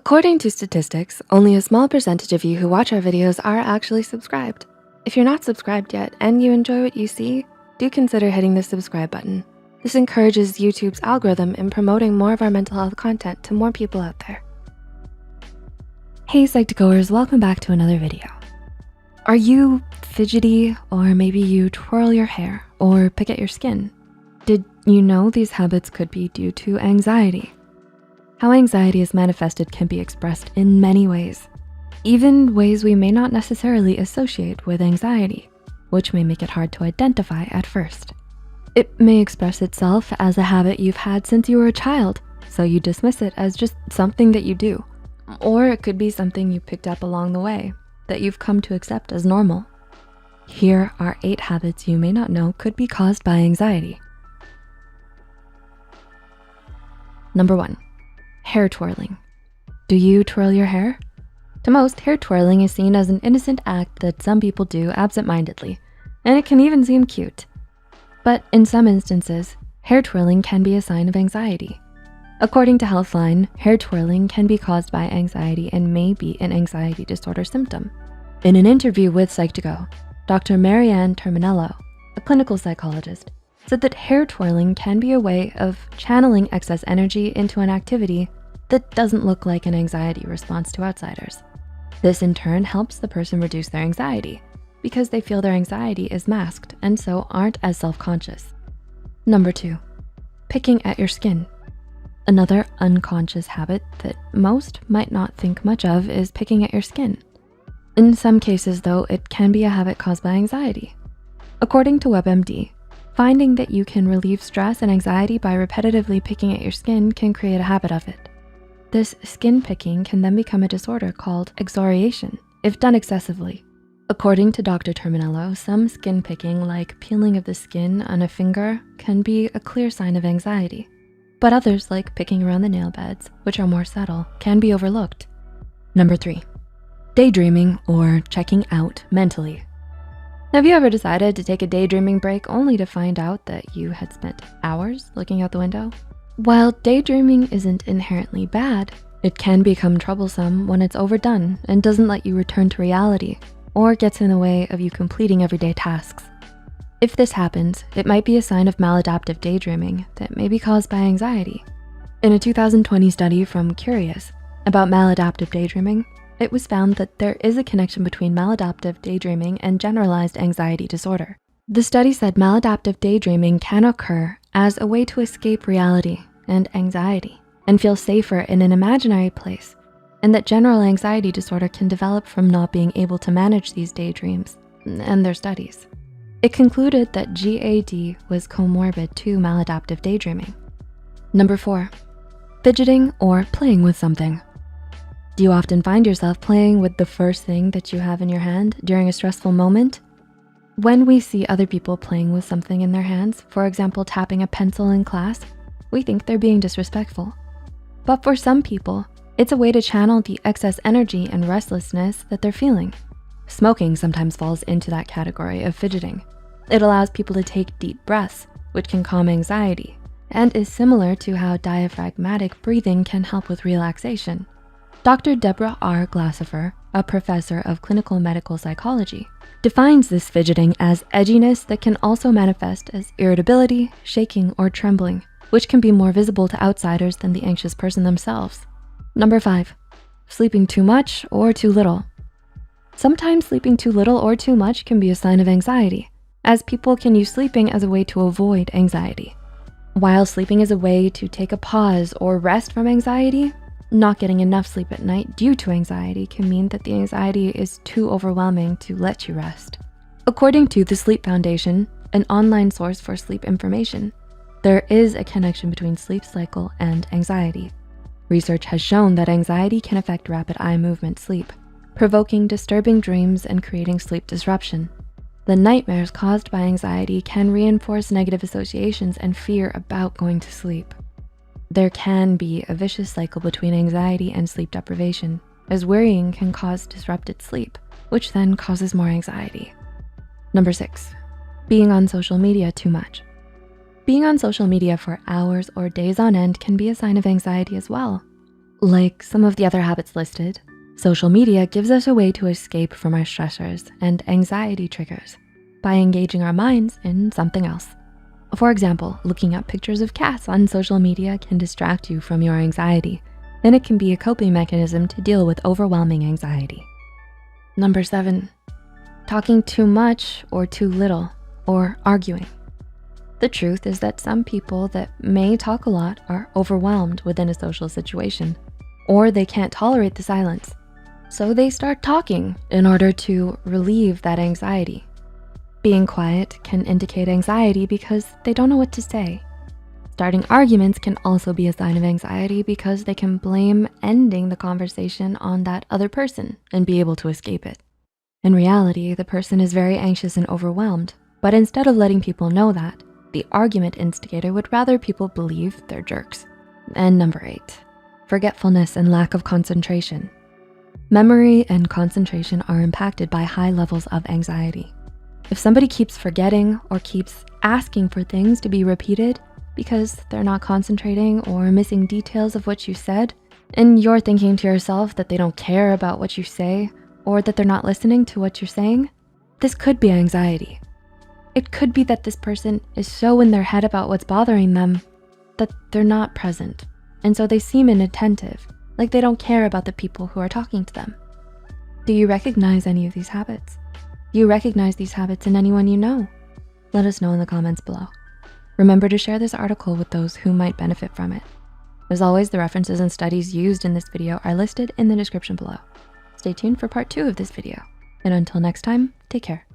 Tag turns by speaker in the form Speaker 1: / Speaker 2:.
Speaker 1: According to statistics, only a small percentage of you who watch our videos are actually subscribed. If you're not subscribed yet and you enjoy what you see, do consider hitting the subscribe button. This encourages YouTube's algorithm in promoting more of our mental health content to more people out there. Hey Psych2Goers, welcome back to another video. Are you fidgety, or maybe you twirl your hair or pick at your skin? Did you know these habits could be due to anxiety? How anxiety is manifested can be expressed in many ways, even ways we may not necessarily associate with anxiety, which may make it hard to identify at first. It may express itself as a habit you've had since you were a child, so you dismiss it as just something that you do. Or it could be something you picked up along the way that you've come to accept as normal. Here are 8 habits you may not know could be caused by anxiety. Number 1. Hair twirling. Do you twirl your hair? To most, hair twirling is seen as an innocent act that some people do absent-mindedly, and it can even seem cute. But in some instances, hair twirling can be a sign of anxiety. According to Healthline, hair twirling can be caused by anxiety and may be an anxiety disorder symptom. In an interview with Psych2Go, Dr. Marianne Terminello, a clinical psychologist, said that hair twirling can be a way of channeling excess energy into an activity that doesn't look like an anxiety response to outsiders. This in turn helps the person reduce their anxiety because they feel their anxiety is masked and so aren't as self-conscious. Number 2, picking at your skin. Another unconscious habit that most might not think much of is picking at your skin. In some cases though, it can be a habit caused by anxiety. According to WebMD, finding that you can relieve stress and anxiety by repetitively picking at your skin can create a habit of it. This skin picking can then become a disorder called excoriation if done excessively. According to Dr. Terminello, some skin picking, like peeling of the skin on a finger, can be a clear sign of anxiety. But others, like picking around the nail beds, which are more subtle, can be overlooked. Number 3, daydreaming or checking out mentally. Have you ever decided to take a daydreaming break only to find out that you had spent hours looking out the window? While daydreaming isn't inherently bad, it can become troublesome when it's overdone and doesn't let you return to reality or gets in the way of you completing everyday tasks. If this happens, it might be a sign of maladaptive daydreaming that may be caused by anxiety. In a 2020 study from Curious about maladaptive daydreaming, it was found that there is a connection between maladaptive daydreaming and generalized anxiety disorder. The study said maladaptive daydreaming can occur as a way to escape reality and anxiety and feel safer in an imaginary place, and that general anxiety disorder can develop from not being able to manage these daydreams and their studies. It concluded that GAD was comorbid to maladaptive daydreaming. Number 4, fidgeting or playing with something. Do you often find yourself playing with the first thing that you have in your hand during a stressful moment? When we see other people playing with something in their hands, for example, tapping a pencil in class, we think they're being disrespectful. But for some people, it's a way to channel the excess energy and restlessness that they're feeling. Smoking sometimes falls into that category of fidgeting. It allows people to take deep breaths, which can calm anxiety, and is similar to how diaphragmatic breathing can help with relaxation. Dr. Deborah R. Glassifer, a professor of clinical medical psychology, defines this fidgeting as edginess that can also manifest as irritability, shaking, or trembling, which can be more visible to outsiders than the anxious person themselves. Number 5, sleeping too much or too little. Sometimes sleeping too little or too much can be a sign of anxiety, as people can use sleeping as a way to avoid anxiety. While sleeping is a way to take a pause or rest from anxiety, not getting enough sleep at night due to anxiety can mean that the anxiety is too overwhelming to let you rest. According to the Sleep Foundation, an online source for sleep information, there is a connection between sleep cycle and anxiety. Research has shown that anxiety can affect rapid eye movement sleep, provoking disturbing dreams and creating sleep disruption. The nightmares caused by anxiety can reinforce negative associations and fear about going to sleep. There can be a vicious cycle between anxiety and sleep deprivation, as worrying can cause disrupted sleep, which then causes more anxiety. Number 6, being on social media too much. Being on social media for hours or days on end can be a sign of anxiety as well. Like some of the other habits listed, social media gives us a way to escape from our stressors and anxiety triggers by engaging our minds in something else. For example, looking at pictures of cats on social media can distract you from your anxiety, and it can be a coping mechanism to deal with overwhelming anxiety. Number 7, talking too much or too little, or arguing. The truth is that some people that may talk a lot are overwhelmed within a social situation, or they can't tolerate the silence. So they start talking in order to relieve that anxiety. Being quiet can indicate anxiety because they don't know what to say. Starting arguments can also be a sign of anxiety because they can blame ending the conversation on that other person and be able to escape it. In reality, the person is very anxious and overwhelmed, but instead of letting people know that, the argument instigator would rather people believe they're jerks. And number 8, forgetfulness and lack of concentration. Memory and concentration are impacted by high levels of anxiety. If somebody keeps forgetting or keeps asking for things to be repeated because they're not concentrating or missing details of what you said, and you're thinking to yourself that they don't care about what you say or that they're not listening to what you're saying, this could be anxiety. It could be that this person is so in their head about what's bothering them that they're not present, and so they seem inattentive, like they don't care about the people who are talking to them. Do you recognize any of these habits? Do you recognize these habits in anyone you know? Let us know in the comments below. Remember to share this article with those who might benefit from it. As always, the references and studies used in this video are listed in the description below. Stay tuned for part 2 of this video. And until next time, take care.